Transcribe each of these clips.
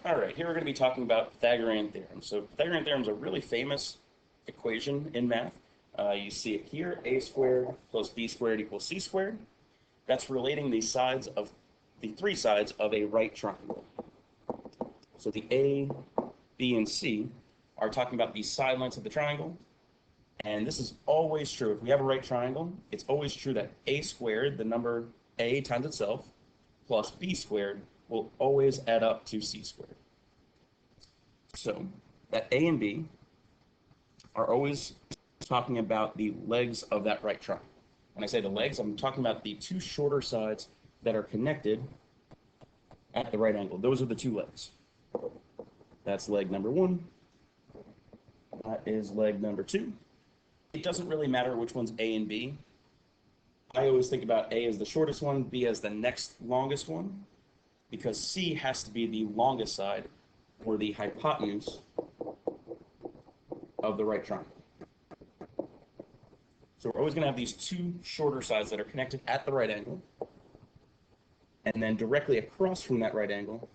All right, here we're going to be talking about Pythagorean Theorem. So Pythagorean Theorem is a really famous equation in math. You see it here, a squared plus b squared equals c squared. That's relating the three sides of a right triangle. So the A, B, and C are talking about the side lengths of the triangle. And this is always true. If we have a right triangle, it's always true that a squared, the number a times itself, plus b squared will always add up to c squared. So that a and b are always talking about the legs of that right triangle. When I say the legs, I'm talking about the two shorter sides that are connected at the right angle. Those are the two legs. That's leg number one. That is leg number two. It doesn't really matter which one's A and B. I always think about A as the shortest one, B as the next longest one, because C has to be the longest side, or the hypotenuse of the right triangle. So we're always going to have these two shorter sides that are connected at the right angle, and then directly across from that right angle,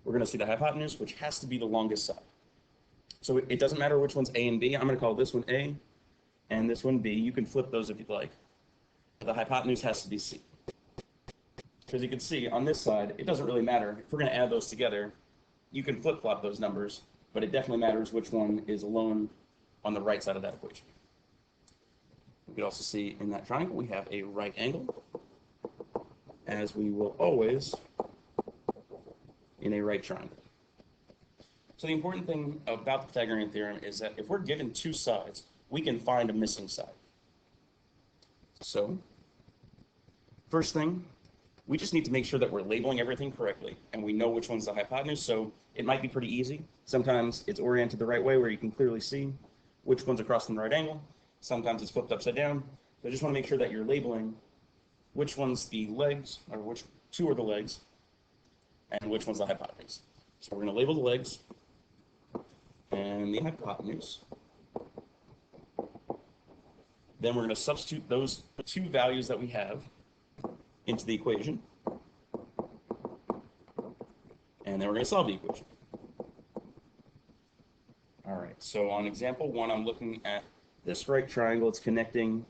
we're going to see the hypotenuse, which has to be the longest side. So it doesn't matter which one's A and B. I'm going to call this one A, and this one B. You can flip those if you'd like. The hypotenuse has to be C. Because you can see on this side, it doesn't really matter. If we're going to add those together, you can flip-flop those numbers, but it definitely matters which one is alone on the right side of that equation. We can also see in that triangle we have a right angle, as we will always in a right triangle. So the important thing about the Pythagorean theorem is that if we're given two sides, we can find a missing side. So, first thing, we just need to make sure that we're labeling everything correctly and we know which one's the hypotenuse. So it might be pretty easy. Sometimes it's oriented the right way where you can clearly see which one's across from the right angle. Sometimes it's flipped upside down. So I just want to make sure that you're labeling which one's the legs, or which two are the legs, and which one's the hypotenuse. So we're going to label the legs and the hypotenuse. Then we're going to substitute those two values that we have into the equation. And then we're going to solve the equation. All right, so on example one, I'm looking at this right triangle. It's connecting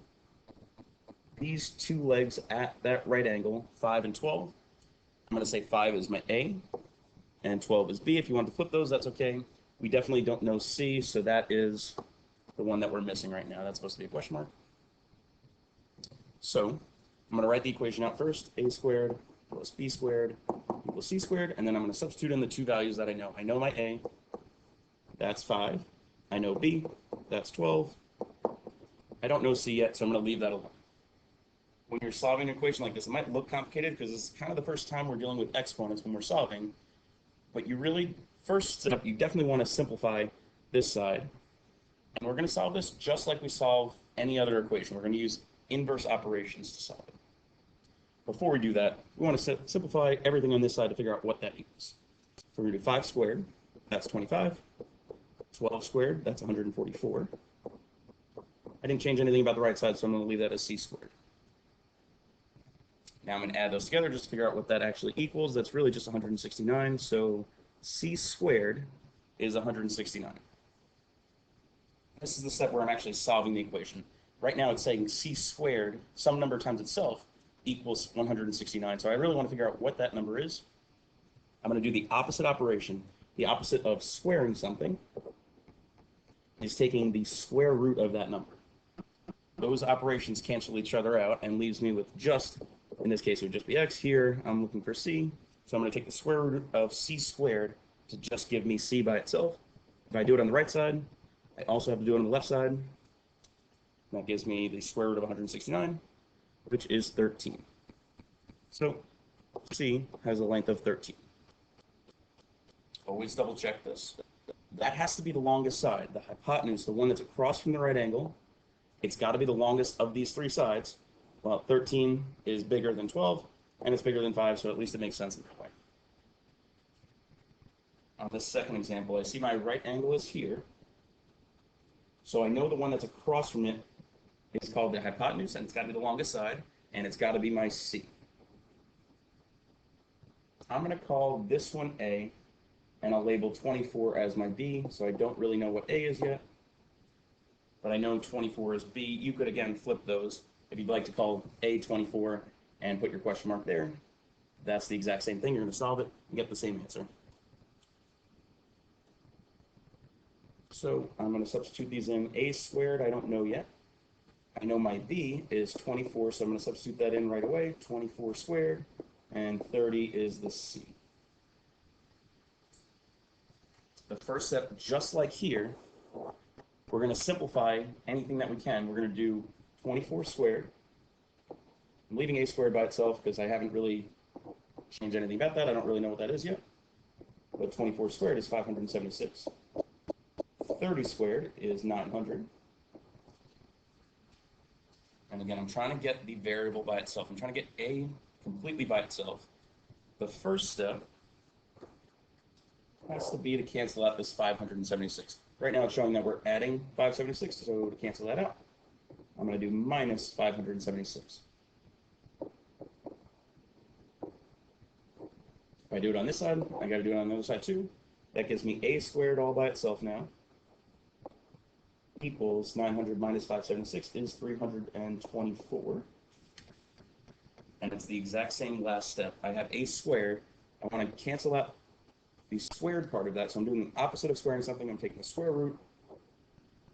these two legs at that right angle, 5 and 12. I'm going to say 5 is my A, and 12 is B. If you want to flip those, that's okay. We definitely don't know C, so that is the one that we're missing right now. That's supposed to be a question mark. So I'm going to write the equation out first. A squared plus B squared equals C squared, and then I'm going to substitute in the two values that I know. I know my A, that's 5. I know B, that's 12. I don't know C yet, so I'm going to leave that alone. When you're solving an equation like this, it might look complicated because it's kind of the first time we're dealing with exponents when we're solving, but you really, first step, you definitely want to simplify this side. And we're going to solve this just like we solve any other equation. We're going to use inverse operations to solve it. Before we do that, we want to simplify everything on this side to figure out what that equals. So we're going to do 5 squared, that's 25. 12 squared, that's 144. I didn't change anything about the right side, so I'm going to leave that as C squared. Now I'm going to add those together just to figure out what that actually equals. That's really just 169, so C squared is 169. This is the step where I'm actually solving the equation. Right now it's saying C squared, some number times itself, equals 169. So I really want to figure out what that number is. I'm going to do the opposite operation. The opposite of squaring something is taking the square root of that number. Those operations cancel each other out and leaves me with just, in this case it would just be x. Here I'm looking for c, so I'm going to take the square root of c squared to just give me c by itself. If I do it on the right side, I also have to do it on the left side. That gives me the square root of 169, which is 13. So c has a length of 13. Always double check this. That has to be the longest side, the hypotenuse, the one that's across from the right angle. It's got to be the longest of these three sides. Well, 13 is bigger than 12, and it's bigger than 5, so at least it makes sense in that way. On this second example, I see my right angle is here. So I know the one that's across from it is called the hypotenuse, and it's got to be the longest side, and it's got to be my C. I'm going to call this one A, and I'll label 24 as my b, so I don't really know what a is yet, but I know 24 is b. You could, again, flip those. If you'd like to call a 24 and put your question mark there, that's the exact same thing. You're going to solve it and get the same answer. So I'm going to substitute these in. A squared, I don't know yet. I know my b is 24, so I'm going to substitute that in right away. 24 squared, and 30 is the c. The first step, just like here, we're going to simplify anything that we can. We're going to do 24 squared. I'm leaving a squared by itself because I haven't really changed anything about that. I don't really know what that is yet. But 24 squared is 576. 30 squared is 900. And again, I'm trying to get the variable by itself. I'm trying to get a completely by itself. The first step has to be to cancel out this 576. Right now it's showing that we're adding 576, so to cancel that out, I'm going to do minus 576. If I do it on this side, I got to do it on the other side too. That gives me a squared all by itself now, equals 900 minus 576 is 324. And it's the exact same last step. I have a squared. I want to cancel out the squared part of that, so I'm doing the opposite of squaring something. I'm taking the square root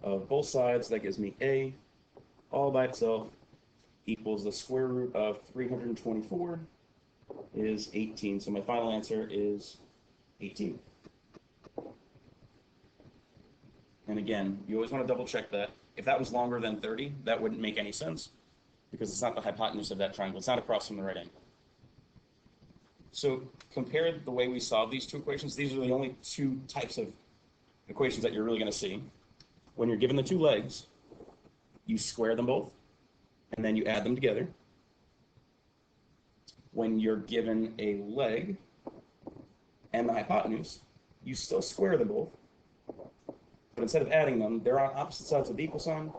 of both sides. That gives me a all by itself equals the square root of 324 is 18. So my final answer is 18. And again, you always want to double check that. If that was longer than 30, that wouldn't make any sense because it's not the hypotenuse of that triangle. It's not across from the right angle. So compare the way we solve these two equations. These are the only two types of equations that you're really going to see. When you're given the two legs, you square them both, and then you add them together. When you're given a leg and the hypotenuse, you still square them both, but instead of adding them, they're on opposite sides of the equal sign,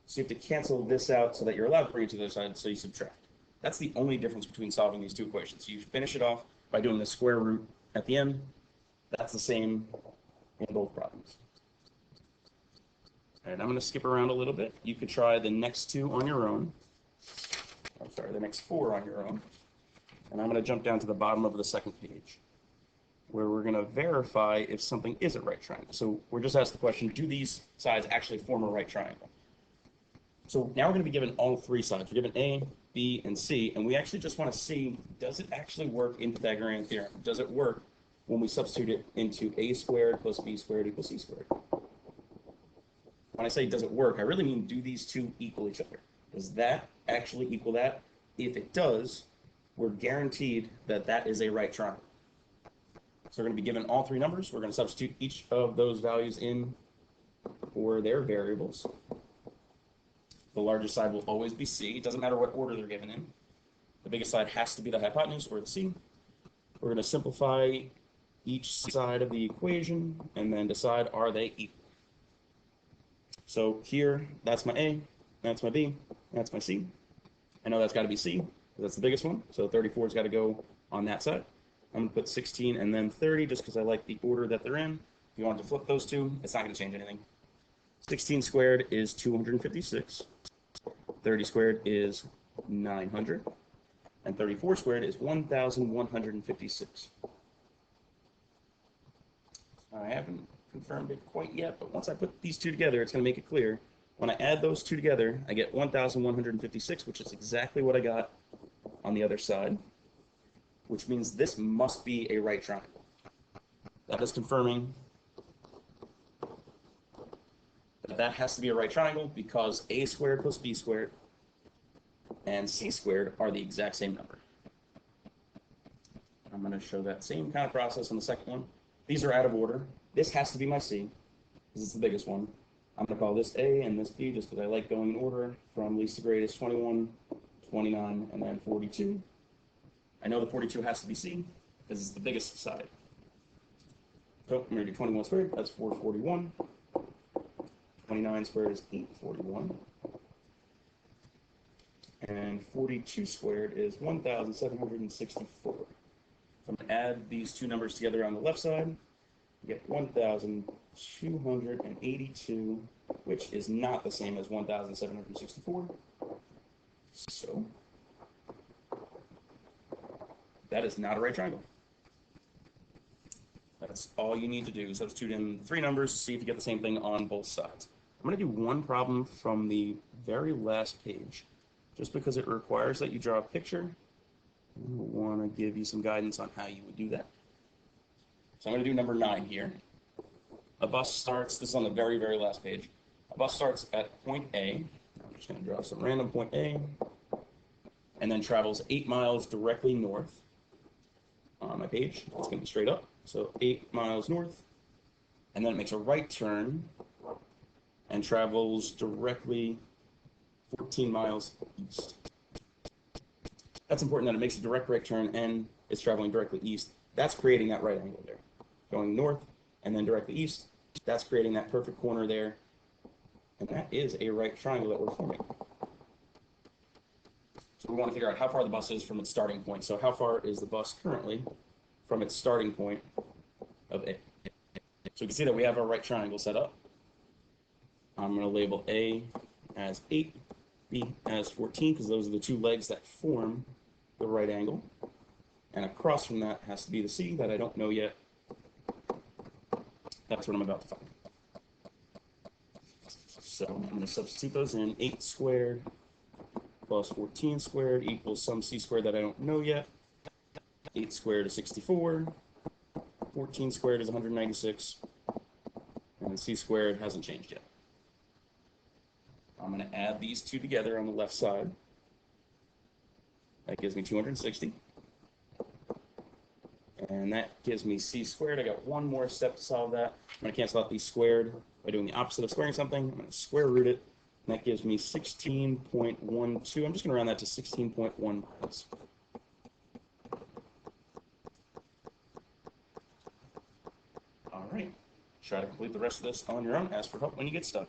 so you have to cancel this out so that you're allowed to bring it to the other side, so you subtract. That's the only difference between solving these two equations. You finish it off by doing the square root at the end. That's the same in both problems. All right, I'm going to skip around a little bit. You could try the next two on your own. I'm sorry, the next four on your own. And I'm going to jump down to the bottom of the second page, where we're going to verify if something is a right triangle. So we're just asked the question, do these sides actually form a right triangle? So now we're going to be given all three sides. We're given A, B, and C, and we actually just want to see, does it actually work in Pythagorean theorem? Does it work when we substitute it into a squared plus b squared equals c squared? When I say does it work, I really mean do these two equal each other? Does that actually equal that? If it does, we're guaranteed that that is a right triangle. So we're going to be given all three numbers. We're going to substitute each of those values in for their variables. The largest side will always be C. It doesn't matter what order they're given in. The biggest side has to be the hypotenuse, or the C. We're going to simplify each side of the equation and then decide, are they equal? So here, that's my A, that's my B, that's my C. I know that's got to be C, because that's the biggest one. So 34's got to go on that side. I'm going to put 16 and then 30 just because I like the order that they're in. If you want to flip those two, it's not going to change anything. 16 squared is 256. 30 squared is 900. And 34 squared is 1,156. I haven't confirmed it quite yet, but once I put these two together, it's going to make it clear. When I add those two together, I get 1,156, which is exactly what I got on the other side, which means this must be a right triangle. That is confirming that that has to be a right triangle because a squared plus b squared and c squared are the exact same number. I'm going to show that same kind of process on the second one. These are out of order. This has to be my c because it's the biggest one. I'm going to call this a and this b just because I like going in order from least to greatest: 21, 29, and then 42. I know the 42 has to be c because it's the biggest side. So I'm going to do 21 squared, that's 441. 29 squared is 841. And 42 squared is 1,764. So I'm going to add these two numbers together on the left side. You get 1,282, which is not the same as 1,764. So that is not a right triangle. That's all you need to do. Substitute in 3 numbers to see if you get the same thing on both sides. I'm going to do one problem from the very last page, just because it requires that you draw a picture. I want to give you some guidance on how you would do that. So I'm going to do number 9 here. A bus starts, this is on the very, very last page. A bus starts at point A. I'm just going to draw some random point A, and then travels 8 miles directly north on my page. It's going to be straight up. So 8 miles north, and then it makes a right turn and travels directly 14 miles east. That's important that it makes a direct right turn and is traveling directly east. That's creating that right angle there. Going north and then directly east, that's creating that perfect corner there. And that is a right triangle that we're forming. So we want to figure out how far the bus is from its starting point. So how far is the bus currently from its starting point of A? So you can see that we have our right triangle set up. I'm going to label A as 8, B as 14, because those are the 2 legs that form the right angle. And across from that has to be the C that I don't know yet. That's what I'm about to find. So I'm going to substitute those in. 8 squared plus 14 squared equals some C squared that I don't know yet. 8 squared is 64. 14 squared is 196. And C squared hasn't changed yet. I'm going to add these 2 together on the left side. That gives me 260. And that gives me C squared. I got one more step to solve that. I'm going to cancel out these squared by doing the opposite of squaring something. I'm going to square root it. And that gives me 16.12. I'm just going to round that to 16.1 miles. All right. Try to complete the rest of this on your own. Ask for help when you get stuck.